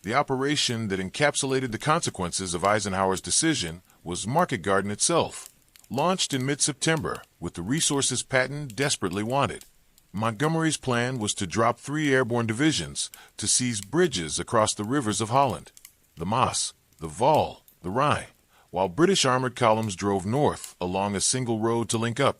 The operation that encapsulated the consequences of Eisenhower's decision was Market Garden itself, launched in mid-September with the resources Patton desperately wanted. Montgomery's plan was to drop 3 airborne divisions to seize bridges across the rivers of Holland, the Maas, the Waal, the Rhine, while British armored columns drove north along a single road to link up.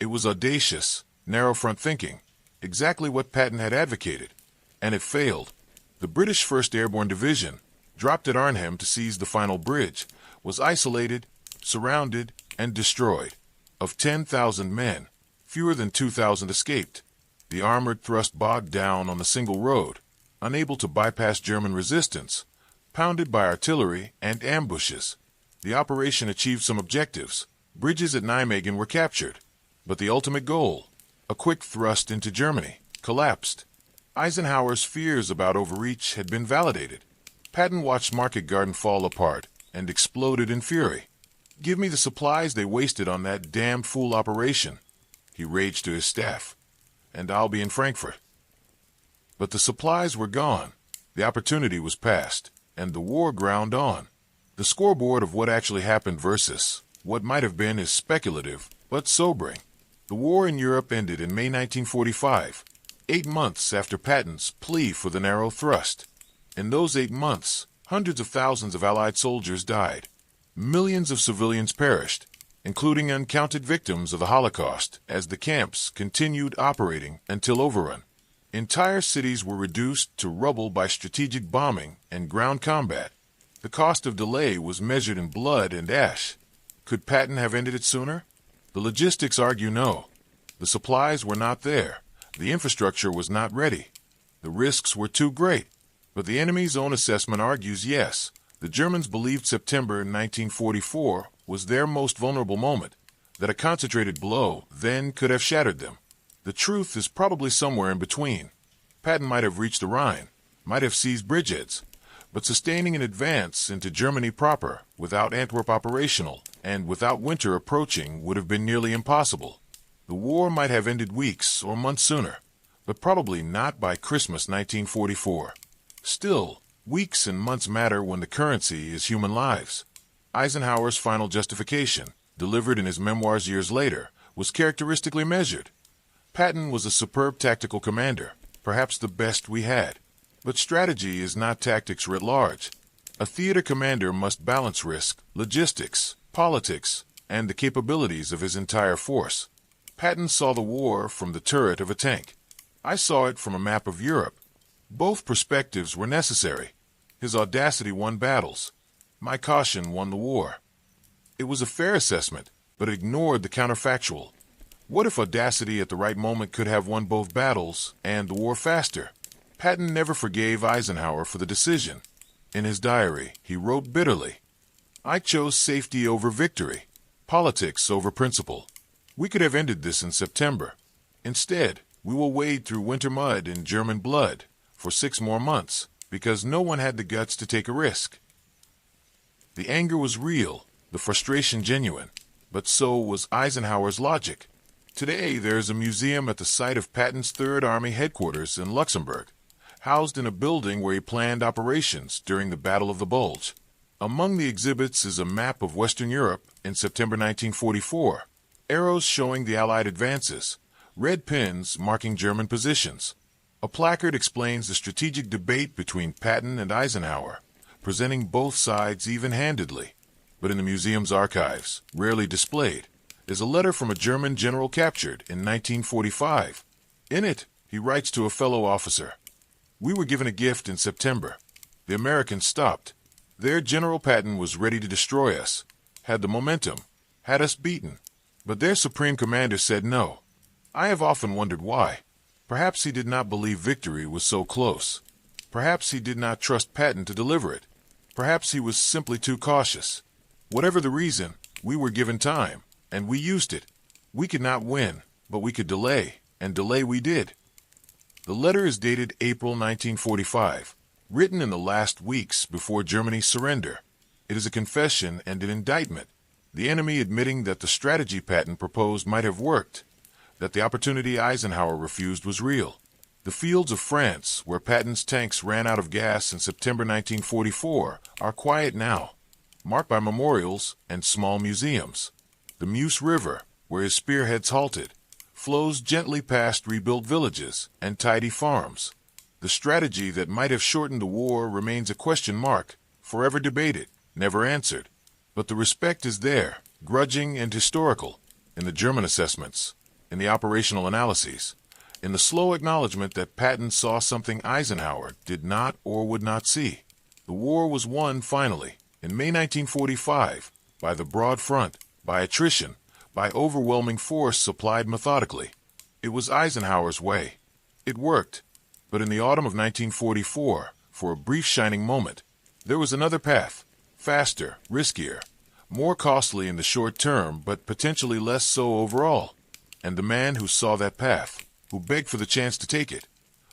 It was audacious, narrow-front thinking, exactly what Patton had advocated, and it failed. The British 1st Airborne Division, dropped at Arnhem to seize the final bridge, was isolated, surrounded, and destroyed. Of 10,000 men, fewer than 2,000 escaped. The armored thrust bogged down on the single road, unable to bypass German resistance, pounded by artillery and ambushes. The operation achieved some objectives. Bridges at Nijmegen were captured, but the ultimate goal, a quick thrust into Germany, collapsed. Eisenhower's fears about overreach had been validated. Patton watched Market Garden fall apart and exploded in fury. "Give me the supplies they wasted on that damned fool operation," he raged to his staff, "and I'll be in Frankfurt." But the supplies were gone, the opportunity was past, and the war ground on. The scoreboard of what actually happened versus what might have been is speculative, but sobering. The war in Europe ended in May 1945, 8 months after Patton's plea for the narrow thrust. In those 8 months, hundreds of thousands of Allied soldiers died. Millions of civilians perished, including uncounted victims of the Holocaust, as the camps continued operating until overrun. Entire cities were reduced to rubble by strategic bombing and ground combat. The cost of delay was measured in blood and ash. Could Patton have ended it sooner? The logistics argue no. The supplies were not there. The infrastructure was not ready. The risks were too great. But the enemy's own assessment argues yes. The Germans believed September 1944 was their most vulnerable moment, that a concentrated blow then could have shattered them. The truth is probably somewhere in between. Patton might have reached the Rhine, might have seized bridgeheads, but sustaining an advance into Germany proper without Antwerp operational and without winter approaching would have been nearly impossible. The war might have ended weeks or months sooner, but probably not by Christmas 1944. Still, weeks and months matter when the currency is human lives. Eisenhower's final justification, delivered in his memoirs years later, was characteristically measured. Patton was a superb tactical commander, perhaps the best we had. But strategy is not tactics writ large. A theater commander must balance risk, logistics, politics, and the capabilities of his entire force. Patton saw the war from the turret of a tank. I saw it from a map of Europe. Both perspectives were necessary. His audacity won battles. My caution won the war. It was a fair assessment, but ignored the counterfactual. What if audacity at the right moment could have won both battles and the war faster? Patton never forgave Eisenhower for the decision. In his diary, he wrote bitterly, "I chose safety over victory, politics over principle. We could have ended this in September. Instead, we will wade through winter mud and German blood for 6 more months because no one had the guts to take a risk." The anger was real, the frustration genuine, but so was Eisenhower's logic. Today, there is a museum at the site of Patton's 3rd Army headquarters in Luxembourg, housed in a building where he planned operations during the Battle of the Bulge. Among the exhibits is a map of Western Europe in September 1944, arrows showing the Allied advances, red pins marking German positions. A placard explains the strategic debate between Patton and Eisenhower, presenting both sides even-handedly. But in the museum's archives, rarely displayed, is a letter from a German general captured in 1945. In it, he writes to a fellow officer, "We were given a gift in September. The Americans stopped. Their General Patton was ready to destroy us, had the momentum, had us beaten. But their supreme commander said no. I have often wondered why. Perhaps he did not believe victory was so close. Perhaps he did not trust Patton to deliver it. Perhaps he was simply too cautious. Whatever the reason, we were given time, and we used it. We could not win, but we could delay, and delay we did." The letter is dated April 1945, written in the last weeks before Germany's surrender. It is a confession and an indictment, the enemy admitting that the strategy Patton proposed might have worked, that the opportunity Eisenhower refused was real. The fields of France, where Patton's tanks ran out of gas in September 1944, are quiet now, marked by memorials and small museums. The Meuse River, where his spearheads halted, flows gently past rebuilt villages and tidy farms. The strategy that might have shortened the war remains a question mark, forever debated, never answered. But the respect is there, grudging and historical, in the German assessments, in the operational analyses, in the slow acknowledgement that Patton saw something Eisenhower did not or would not see. The war was won finally, in May 1945, by the broad front, by attrition, by overwhelming force supplied methodically. It was Eisenhower's way. It worked. But in the autumn of 1944, for a brief shining moment, there was another path, faster, riskier, more costly in the short term, but potentially less so overall. And the man who saw that path, who begged for the chance to take it,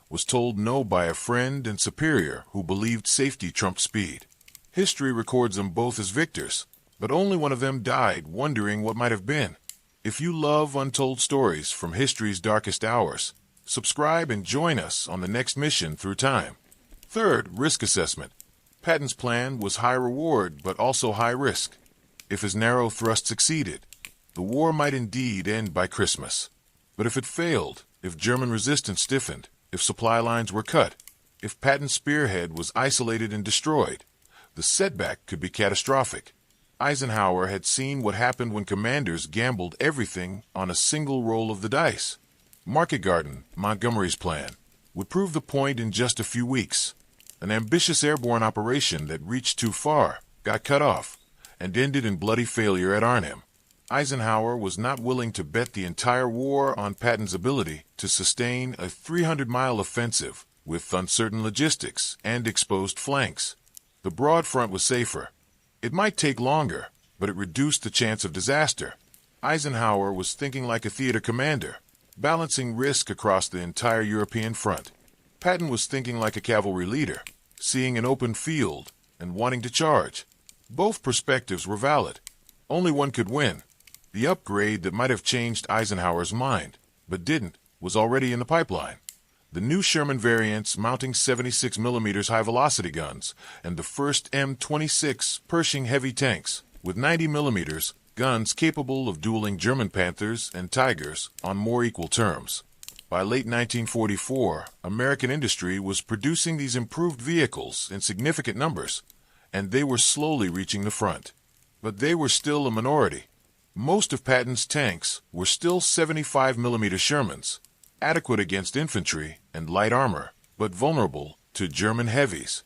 was told no by a friend and superior who believed safety trumped speed. History records them both as victors, but only one of them died wondering what might have been. If you love untold stories from history's darkest hours, subscribe and join us on the next mission through time. Third, risk assessment. Patton's plan was high reward, but also high risk. If his narrow thrust succeeded, the war might indeed end by Christmas. But if it failed, if German resistance stiffened, if supply lines were cut, if Patton's spearhead was isolated and destroyed, the setback could be catastrophic. Eisenhower had seen what happened when commanders gambled everything on a single roll of the dice. Market Garden, Montgomery's plan, would prove the point in just a few weeks. An ambitious airborne operation that reached too far, got cut off, and ended in bloody failure at Arnhem. Eisenhower was not willing to bet the entire war on Patton's ability to sustain a 300-mile offensive with uncertain logistics and exposed flanks. The broad front was safer. It might take longer, but it reduced the chance of disaster. Eisenhower was thinking like a theater commander, balancing risk across the entire European front. Patton was thinking like a cavalry leader, seeing an open field and wanting to charge. Both perspectives were valid. Only one could win. The upgrade that might have changed Eisenhower's mind, but didn't, was already in the pipeline. The new Sherman variants mounting 76mm high-velocity guns and the first M26 Pershing heavy tanks with 90mm guns capable of dueling German Panthers and Tigers on more equal terms. By late 1944, American industry was producing these improved vehicles in significant numbers, and they were slowly reaching the front. But they were still a minority. Most of Patton's tanks were still 75mm Shermans, adequate against infantry and light armor, but vulnerable to German heavies.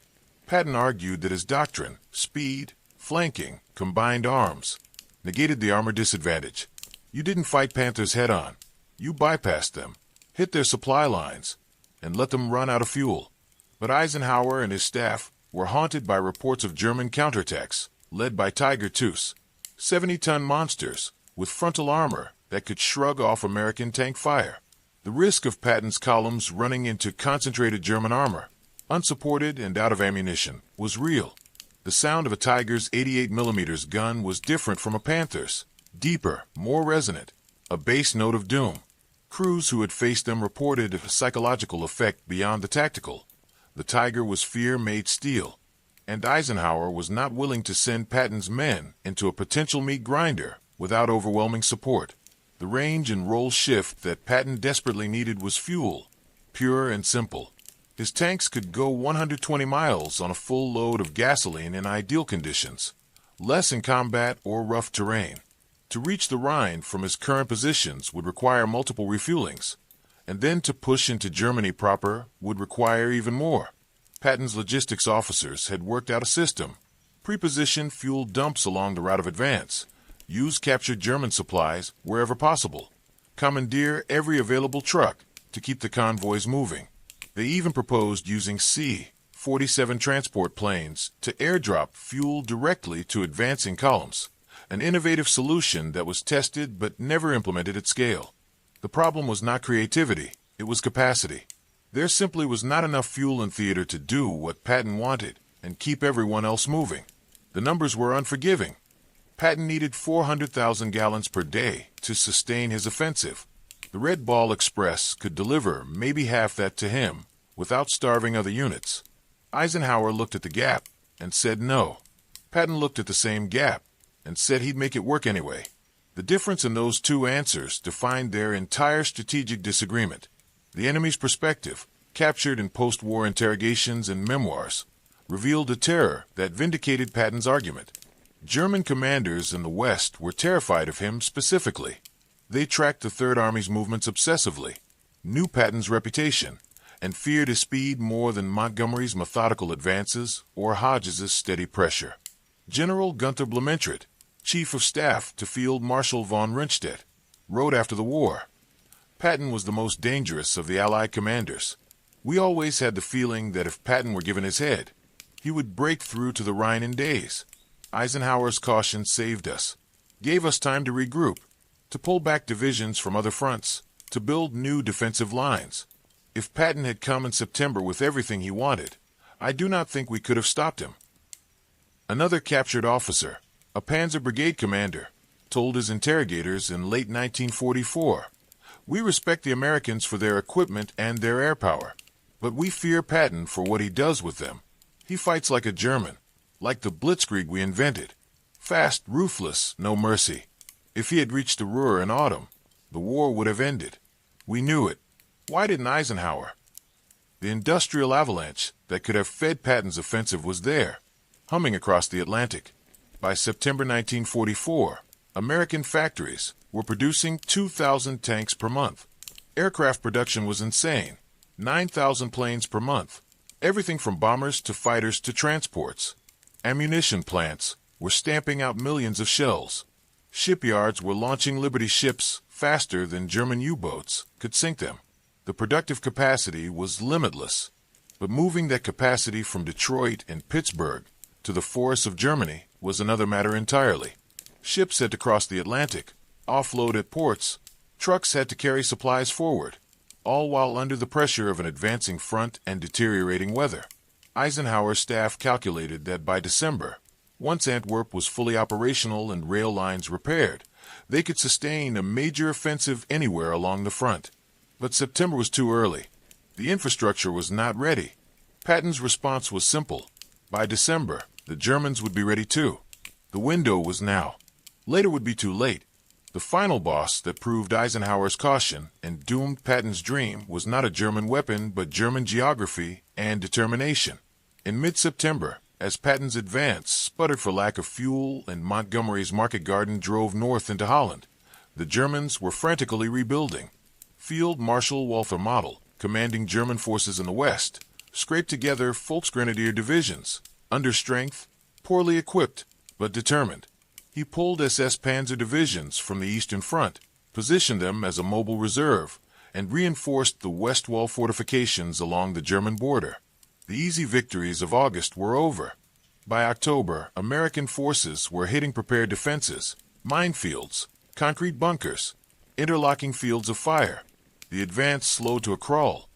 Patton argued that his doctrine, speed, flanking, combined arms, negated the armor disadvantage. You didn't fight Panthers head-on. You bypassed them, hit their supply lines, and let them run out of fuel. But Eisenhower and his staff were haunted by reports of German counterattacks, led by Tiger IIs, 70-ton monsters with frontal armor that could shrug off American tank fire. The risk of Patton's columns running into concentrated German armor, unsupported and out of ammunition, was real. The sound of a Tiger's 88mm gun was different from a Panther's, deeper, more resonant, a bass note of doom. Crews who had faced them reported a psychological effect beyond the tactical. The Tiger was fear-made steel, and Eisenhower was not willing to send Patton's men into a potential meat grinder without overwhelming support. The range and roll shift that Patton desperately needed was fuel, pure and simple. His tanks could go 120 miles on a full load of gasoline in ideal conditions, less in combat or rough terrain. To reach the Rhine from his current positions would require multiple refuelings, and then to push into Germany proper would require even more. Patton's logistics officers had worked out a system. Preposition fuel dumps along the route of advance. Use captured German supplies wherever possible. Commandeer every available truck to keep the convoys moving. They even proposed using C-47 transport planes to airdrop fuel directly to advancing columns, an innovative solution that was tested but never implemented at scale. The problem was not creativity, it was capacity. There simply was not enough fuel in theater to do what Patton wanted and keep everyone else moving. The numbers were unforgiving. Patton needed 400,000 gallons per day to sustain his offensive. The The Red Ball Express could deliver maybe half that to him without starving other units. Eisenhower looked at the gap and said no. Patton looked at the same gap and said he'd make it work anyway. The difference in those two answers defined their entire strategic disagreement. The enemy's perspective, captured in post-war interrogations and memoirs, revealed a terror that vindicated Patton's argument. German commanders in the West were terrified of him specifically. They tracked the Third Army's movements obsessively, knew Patton's reputation, and feared his speed more than Montgomery's methodical advances or Hodges's steady pressure. General Gunther Blumentritt, Chief of Staff to Field Marshal von Rundstedt, wrote after the war, "Patton was the most dangerous of the Allied commanders. We always had the feeling that if Patton were given his head, he would break through to the Rhine in days. Eisenhower's caution saved us, gave us time to regroup, to pull back divisions from other fronts, to build new defensive lines. If Patton had come in September with everything he wanted, I do not think we could have stopped him." Another captured officer, a Panzer Brigade commander, told his interrogators in late 1944, "We respect the Americans for their equipment and their air power, but we fear Patton for what he does with them. He fights like a German, like the blitzkrieg we invented. Fast, ruthless, no mercy. If he had reached the Ruhr in autumn, the war would have ended. We knew it. Why didn't Eisenhower?" The industrial avalanche that could have fed Patton's offensive was there, humming across the Atlantic. By September 1944, American factories were producing 2,000 tanks per month. Aircraft production was insane, 9,000 planes per month, everything from bombers to fighters to transports. Ammunition plants were stamping out millions of shells. Shipyards were launching Liberty ships faster than German U-boats could sink them. The productive capacity was limitless, but moving that capacity from Detroit and Pittsburgh to the forests of Germany was another matter entirely. Ships had to cross the Atlantic, offload at ports, trucks had to carry supplies forward, all while under the pressure of an advancing front and deteriorating weather. Eisenhower's staff calculated that by December, once Antwerp was fully operational and rail lines repaired, they could sustain a major offensive anywhere along the front. But September was too early. The infrastructure was not ready. Patton's response was simple. By December, the Germans would be ready too. The window was now. Later would be too late. The final boss that proved Eisenhower's caution and doomed Patton's dream was not a German weapon, but German geography and determination. In mid-September, as Patton's advance sputtered for lack of fuel and Montgomery's market garden drove north into Holland, the Germans were frantically rebuilding. Field Marshal Walther Model, commanding German forces in the West, scraped together Volksgrenadier divisions, under strength, poorly equipped, but determined. He pulled SS Panzer divisions from the Eastern Front, positioned them as a mobile reserve, and reinforced the West Wall fortifications along the German border. The easy victories of August were over. By October, American forces were hitting prepared defenses, minefields, concrete bunkers, interlocking fields of fire. The advance slowed to a crawl.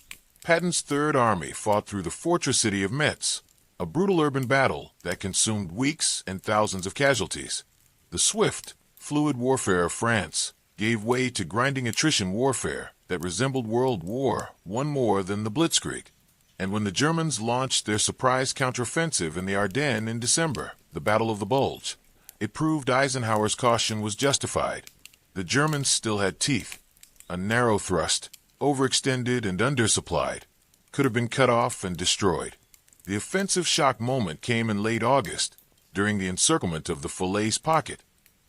Patton's Third Army fought through the fortress city of Metz, a brutal urban battle that consumed weeks and thousands of casualties. The swift, fluid warfare of France gave way to grinding attrition warfare that resembled World War I more than the Blitzkrieg. And when the Germans launched their surprise counteroffensive in the Ardennes in December, the Battle of the Bulge, it proved Eisenhower's caution was justified. The Germans still had teeth. A narrow thrust, overextended and undersupplied, could have been cut off and destroyed. The offensive shock moment came in late August, during the encirclement of the Falaise Pocket.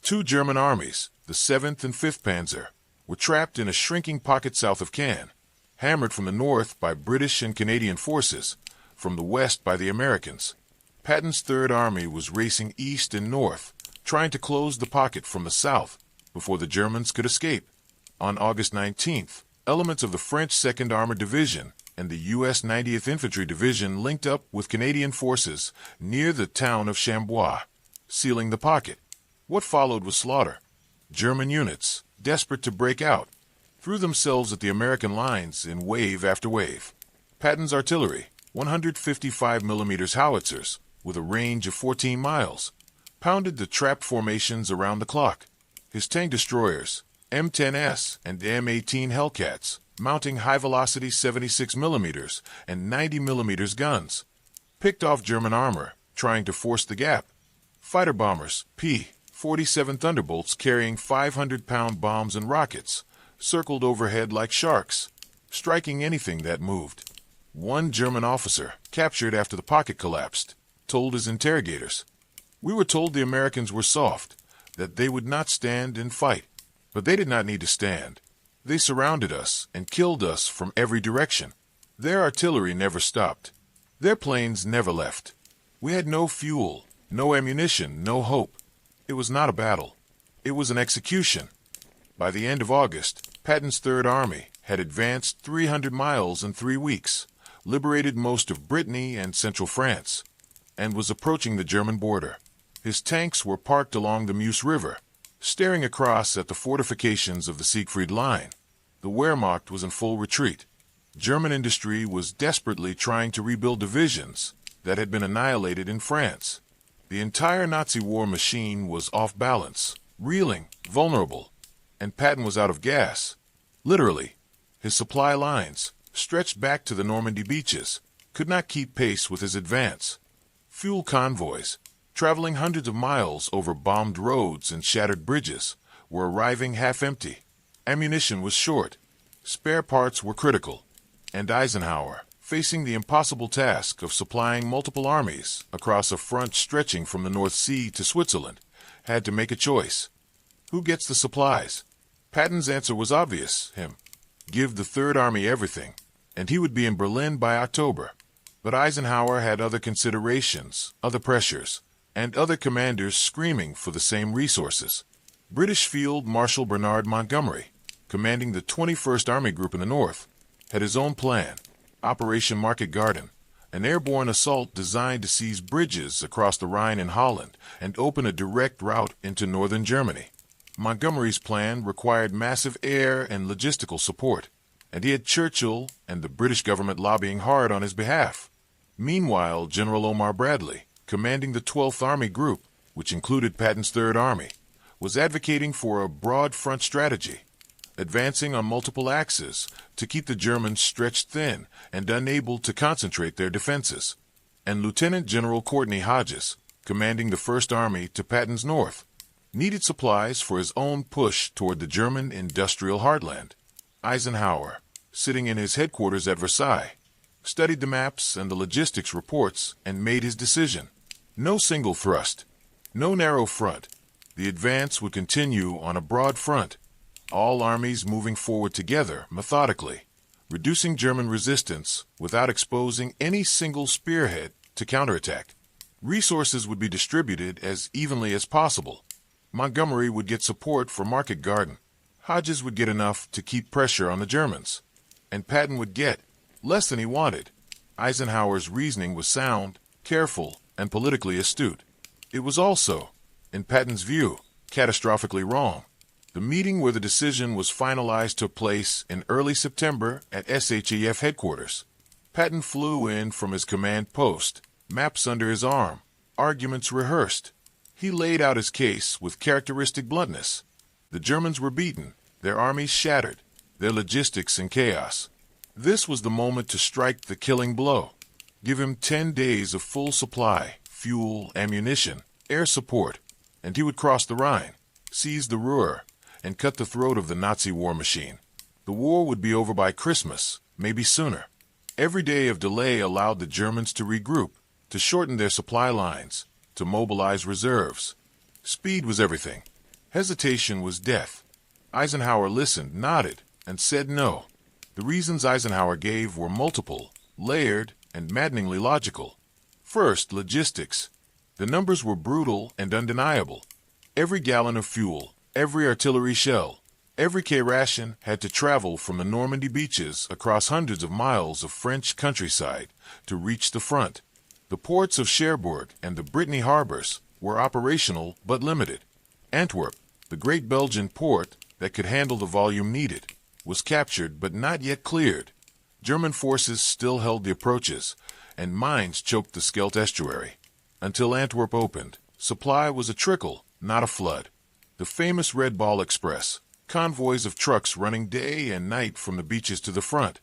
Two German armies, the 7th and 5th Panzer, were trapped in a shrinking pocket south of Caen, hammered from the north by British and Canadian forces, from the west by the Americans. Patton's Third Army was racing east and north, trying to close the pocket from the south before the Germans could escape. On August 19th, elements of the French 2nd Armored Division and the U.S. 90th Infantry Division linked up with Canadian forces near the town of Chambois, sealing the pocket. What followed was slaughter. German units, desperate to break out, threw themselves at the American lines in wave after wave. Patton's artillery, 155 mm howitzers, with a range of 14 miles, pounded the trapped formations around the clock. His tank destroyers, M10S and M18 Hellcats, mounting high-velocity 76mm and 90mm guns. Picked off German armor, trying to force the gap. Fighter bombers, P-47 Thunderbolts carrying 500-pound bombs and rockets, circled overhead like sharks, striking anything that moved. One German officer, captured after the pocket collapsed, told his interrogators, "We were told the Americans were soft, that they would not stand and fight. But they did not need to stand. They surrounded us and killed us from every direction. Their artillery never stopped. Their planes never left. We had no fuel, no ammunition, no hope. It was not a battle. It was an execution." By the end of August, Patton's Third Army had advanced 300 miles in 3 weeks, liberated most of Brittany and central France, and was approaching the German border. His tanks were parked along the Meuse River, staring across at the fortifications of the Siegfried Line. The Wehrmacht was in full retreat. German industry was desperately trying to rebuild divisions that had been annihilated in France. The entire Nazi war machine was off balance, reeling, vulnerable, and Patton was out of gas. Literally, his supply lines, stretched back to the Normandy beaches, could not keep pace with his advance. Fuel convoys, traveling hundreds of miles over bombed roads and shattered bridges, were arriving half-empty. Ammunition was short. Spare parts were critical. And Eisenhower, facing the impossible task of supplying multiple armies across a front stretching from the North Sea to Switzerland, had to make a choice. Who gets the supplies? Patton's answer was obvious, him. Give the Third Army everything, and he would be in Berlin by October. But Eisenhower had other considerations, other pressures, and other commanders screaming for the same resources. British Field Marshal Bernard Montgomery, commanding the 21st Army Group in the north, had his own plan, Operation Market Garden, an airborne assault designed to seize bridges across the Rhine in Holland and open a direct route into northern Germany. Montgomery's plan required massive air and logistical support, and he had Churchill and the British government lobbying hard on his behalf. Meanwhile, General Omar Bradley, commanding the 12th Army Group, which included Patton's Third Army, was advocating for a broad front strategy, advancing on multiple axes to keep the Germans stretched thin and unable to concentrate their defenses. And Lieutenant General Courtney Hodges, commanding the First Army to Patton's north, needed supplies for his own push toward the German industrial heartland. Eisenhower, sitting in his headquarters at Versailles, studied the maps and the logistics reports and made his decision. No single thrust, no narrow front. The advance would continue on a broad front, all armies moving forward together methodically, reducing German resistance without exposing any single spearhead to counterattack. Resources would be distributed as evenly as possible. Montgomery would get support for Market Garden. Hodges would get enough to keep pressure on the Germans. And Patton would get less than he wanted. Eisenhower's reasoning was sound, careful, and politically astute. It was also, in Patton's view, catastrophically wrong. The meeting where the decision was finalized took place in early September at SHAF headquarters. Patton flew in from his command post, maps under his arm, arguments rehearsed. He laid out his case with characteristic bluntness. The Germans were beaten, their armies shattered, their logistics in chaos. This was the moment to strike the killing blow. Give him 10 days of full supply, fuel, ammunition, air support, and he would cross the Rhine, seize the Ruhr, and cut the throat of the Nazi war machine. The war would be over by Christmas, maybe sooner. Every day of delay allowed the Germans to regroup, to shorten their supply lines, to mobilize reserves. Speed was everything. Hesitation was death. Eisenhower listened, nodded, and said no. The reasons Eisenhower gave were multiple, layered, and maddeningly logical. First, logistics. The numbers were brutal and undeniable. Every gallon of fuel, every artillery shell, every K-ration had to travel from the Normandy beaches across hundreds of miles of French countryside to reach the front. The ports of Cherbourg and the Brittany harbors were operational but limited. Antwerp, the great Belgian port that could handle the volume needed, was captured but not yet cleared. German forces still held the approaches, and mines choked the Scheldt estuary. Until Antwerp opened, supply was a trickle, not a flood. The famous Red Ball Express, convoys of trucks running day and night from the beaches to the front,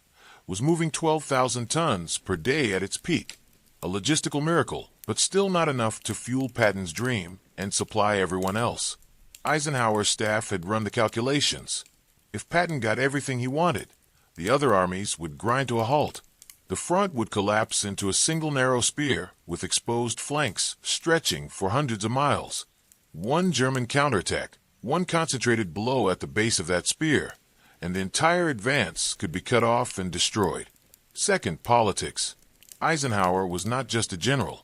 was moving 12,000 tons per day at its peak. A logistical miracle, but still not enough to fuel Patton's dream and supply everyone else. Eisenhower's staff had run the calculations. If Patton got everything he wanted, the other armies would grind to a halt. The front would collapse into a single narrow spear with exposed flanks stretching for hundreds of miles. One German counterattack, one concentrated blow at the base of that spear, and the entire advance could be cut off and destroyed. Second, politics. Eisenhower was not just a general.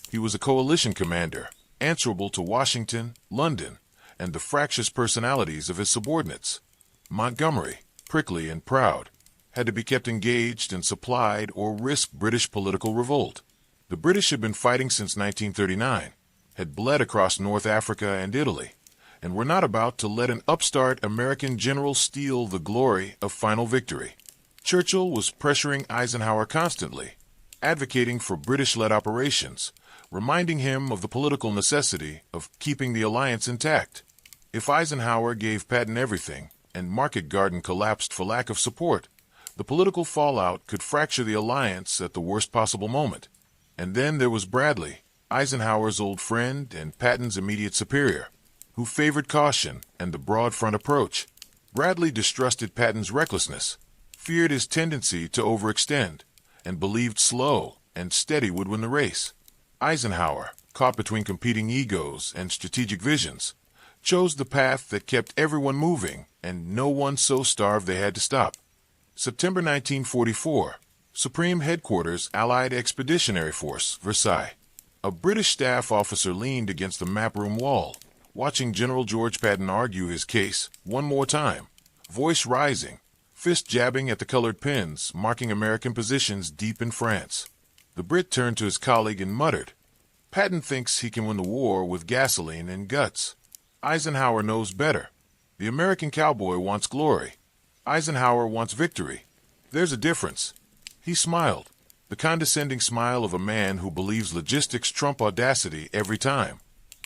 He was a coalition commander, answerable to Washington, London, and the fractious personalities of his subordinates. Montgomery, prickly and proud, had to be kept engaged and supplied or risk British political revolt. The British had been fighting since 1939, had bled across North Africa and Italy, and were not about to let an upstart American general steal the glory of final victory. Churchill was pressuring Eisenhower constantly, advocating for British-led operations, reminding him of the political necessity of keeping the alliance intact. If Eisenhower gave Patton everything, and Market Garden collapsed for lack of support, the political fallout could fracture the alliance at the worst possible moment. And then there was Bradley, Eisenhower's old friend and Patton's immediate superior, who favored caution and the broad front approach. Bradley distrusted Patton's recklessness, feared his tendency to overextend, and believed slow and steady would win the race. Eisenhower, caught between competing egos and strategic visions, chose the path that kept everyone moving and no one so starved they had to stop. September 1944, Supreme Headquarters Allied Expeditionary Force, Versailles. A British staff officer leaned against the map room wall, watching General George Patton argue his case one more time, voice rising, fist jabbing at the colored pins marking American positions deep in France. The Brit turned to his colleague and muttered, "Patton thinks he can win the war with gasoline and guts. Eisenhower knows better. The American cowboy wants glory. Eisenhower wants victory. There's a difference." He smiled, the condescending smile of a man who believes logistics trump audacity every time.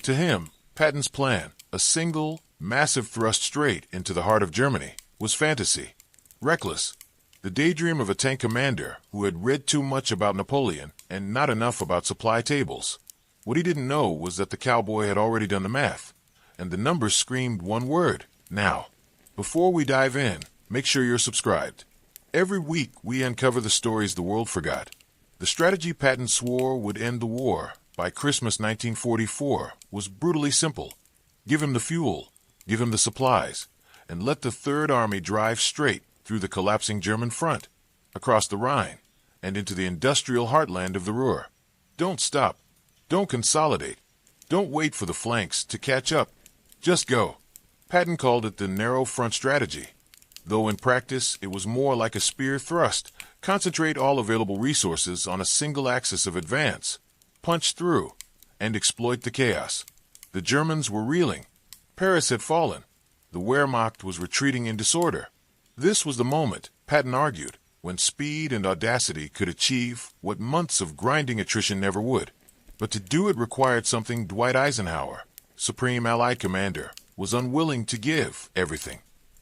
To him, Patton's plan, a single, massive thrust straight into the heart of Germany, was fantasy. Reckless, the daydream of a tank commander who had read too much about Napoleon and not enough about supply tables. What he didn't know was that the cowboy had already done the math, and the numbers screamed one word, now. Before we dive in, make sure you're subscribed. Every week, we uncover the stories the world forgot. The strategy Patton swore would end the war by Christmas 1944 was brutally simple. Give him the fuel, give him the supplies, and let the Third Army drive straight through the collapsing German front, across the Rhine, and into the industrial heartland of the Ruhr. Don't stop. Don't consolidate. Don't wait for the flanks to catch up. Just go. Patton called it the narrow front strategy, though in practice it was more like a spear thrust. Concentrate all available resources on a single axis of advance, punch through, and exploit the chaos. The Germans were reeling. Paris had fallen. The Wehrmacht was retreating in disorder. This was the moment, Patton argued, when speed and audacity could achieve what months of grinding attrition never would. But to do it required something Dwight Eisenhower, Supreme Allied Commander, was unwilling to give everything.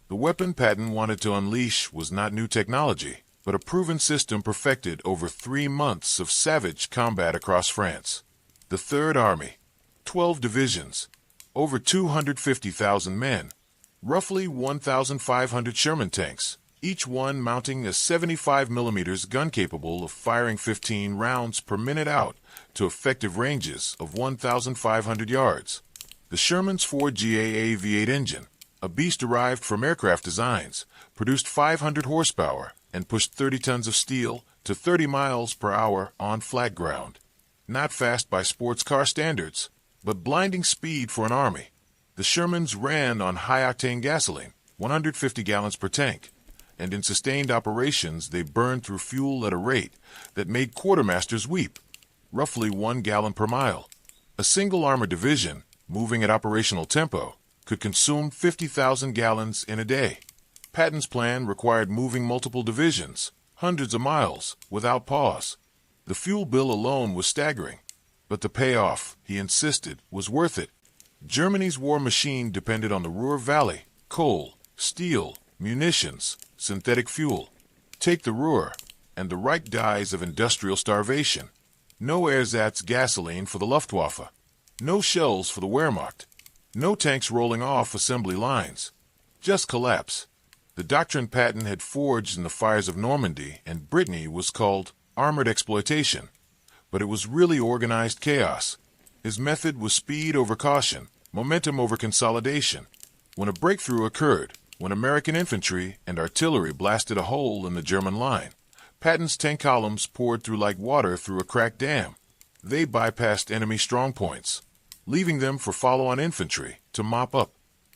The weapon Patton wanted to unleash was not new technology, but a proven system perfected over 3 months of savage combat across France. The Third Army, 12 divisions, over 250,000 men, roughly 1,500 Sherman tanks, each one mounting a 75mm gun capable of firing 15 rounds per minute out to effective ranges of 1,500 yards. The Sherman's 4GAA V8 engine, a beast derived from aircraft designs, produced 500 horsepower and pushed 30 tons of steel to 30 miles per hour on flat ground. Not fast by sports car standards, but blinding speed for an army. The Shermans ran on high-octane gasoline, 150 gallons per tank, and in sustained operations they burned through fuel at a rate that made quartermasters weep, roughly 1 gallon per mile. A single armored division, moving at operational tempo, could consume 50,000 gallons in a day. Patton's plan required moving multiple divisions, hundreds of miles, without pause. The fuel bill alone was staggering, but the payoff, he insisted, was worth it. Germany's war machine depended on the Ruhr Valley, coal, steel, munitions, synthetic fuel. Take the Ruhr, and the Reich dies of industrial starvation. No ersatz gasoline for the Luftwaffe. No shells for the Wehrmacht. No tanks rolling off assembly lines. Just collapse. The doctrine Patton had forged in the fires of Normandy and Brittany was called armored exploitation, but it was really organized chaos. His method was speed over caution, momentum over consolidation. When a breakthrough occurred, when American infantry and artillery blasted a hole in the German line, Patton's tank columns poured through like water through a cracked dam. They bypassed enemy strongpoints, leaving them for follow-on infantry to mop up.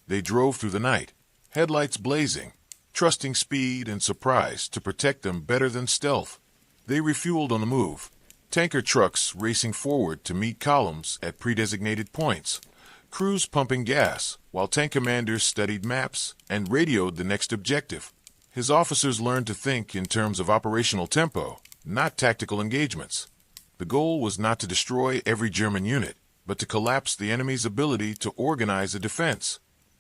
They drove through the night, headlights blazing, trusting speed and surprise to protect them better than stealth. They refueled on the move, tanker trucks racing forward to meet columns at pre-designated points, crews pumping gas, while tank commanders studied maps and radioed the next objective. His officers learned to think in terms of operational tempo, not tactical engagements. The goal was not to destroy every German unit, but to collapse the enemy's ability to organize a defense.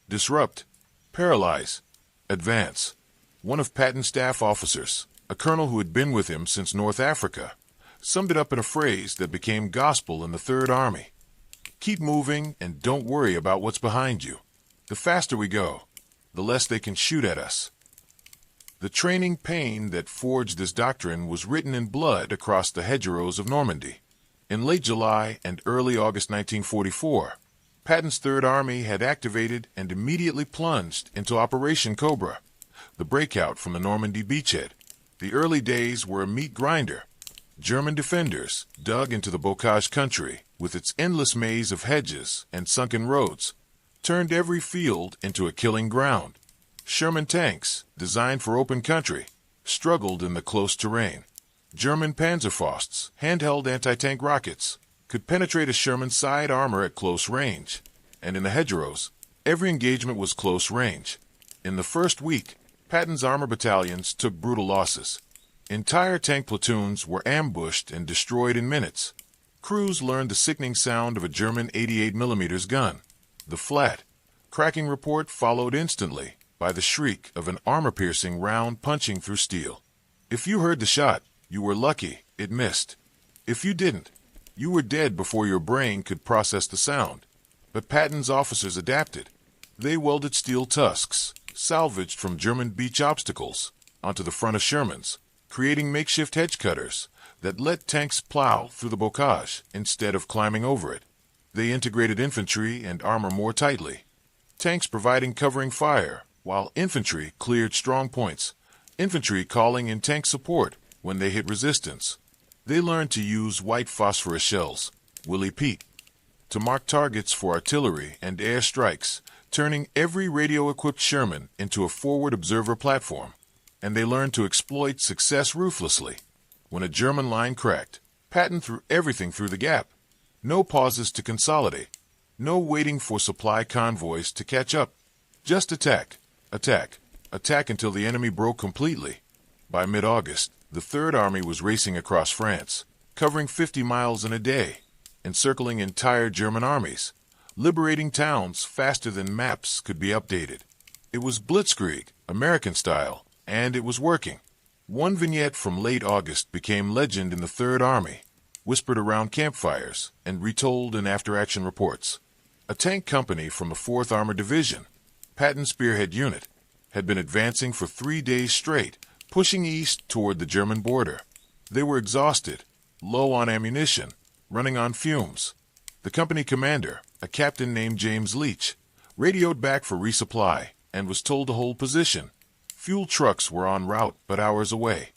Disrupt, paralyze, advance. One of Patton's staff officers, a colonel who had been with him since North Africa, summed it up in a phrase that became gospel in the Third Army. Keep moving and don't worry about what's behind you. The faster we go, the less they can shoot at us. The training pain that forged this doctrine was written in blood across the hedgerows of Normandy. In late July and early August 1944, Patton's Third Army had activated and immediately plunged into Operation Cobra, the breakout from the Normandy beachhead. The early days were a meat grinder. German defenders dug into the Bocage country with its endless maze of hedges and sunken roads, turned every field into a killing ground. Sherman tanks, designed for open country, struggled in the close terrain. German Panzerfausts, handheld anti-tank rockets, could penetrate a Sherman's side armor at close range. And in the hedgerows, every engagement was close range. In the first week, Patton's armor battalions took brutal losses. Entire tank platoons were ambushed and destroyed in minutes. Crews learned the sickening sound of a German 88mm gun. The flat, cracking report followed instantly by the shriek of an armor-piercing round punching through steel. If you heard the shot, you were lucky it missed. If you didn't, you were dead before your brain could process the sound. But Patton's officers adapted. They welded steel tusks, salvaged from German beach obstacles, onto the front of Sherman's, creating makeshift hedge cutters that let tanks plow through the bocage instead of climbing over it. They integrated infantry and armor more tightly, tanks providing covering fire, while infantry cleared strong points, infantry calling in tank support when they hit resistance. They learned to use white phosphorus shells, Willie Pete, to mark targets for artillery and air strikes, turning every radio-equipped Sherman into a forward observer platform. And they learned to exploit success ruthlessly. When a German line cracked, Patton threw everything through the gap. No pauses to consolidate. No waiting for supply convoys to catch up. Just attack, attack, attack until the enemy broke completely. By mid-August, the Third Army was racing across France, covering 50 miles in a day, encircling entire German armies, liberating towns faster than maps could be updated. It was blitzkrieg, American style, and it was working. One vignette from late August became legend in the Third Army, whispered around campfires and retold in after-action reports. A tank company from the 4th Armored Division, Patton's spearhead unit, had been advancing for 3 days straight, pushing east toward the German border. They were exhausted, low on ammunition, running on fumes. The company commander, a captain named James Leach, radioed back for resupply and was told to hold position. Fuel trucks were en route but hours away.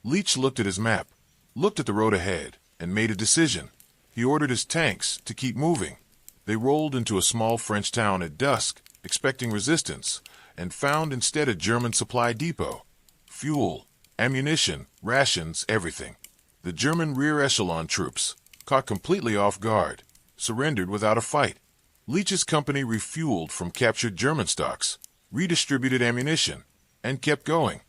Leach looked at his map, looked at the road ahead, and made a decision. He ordered his tanks to keep moving. They rolled into a small French town at dusk, expecting resistance, and found instead a German supply depot. Fuel, ammunition, rations, everything. The German rear echelon troops, caught completely off guard, surrendered without a fight. Leach's company refueled from captured German stocks, redistributed ammunition, and kept going.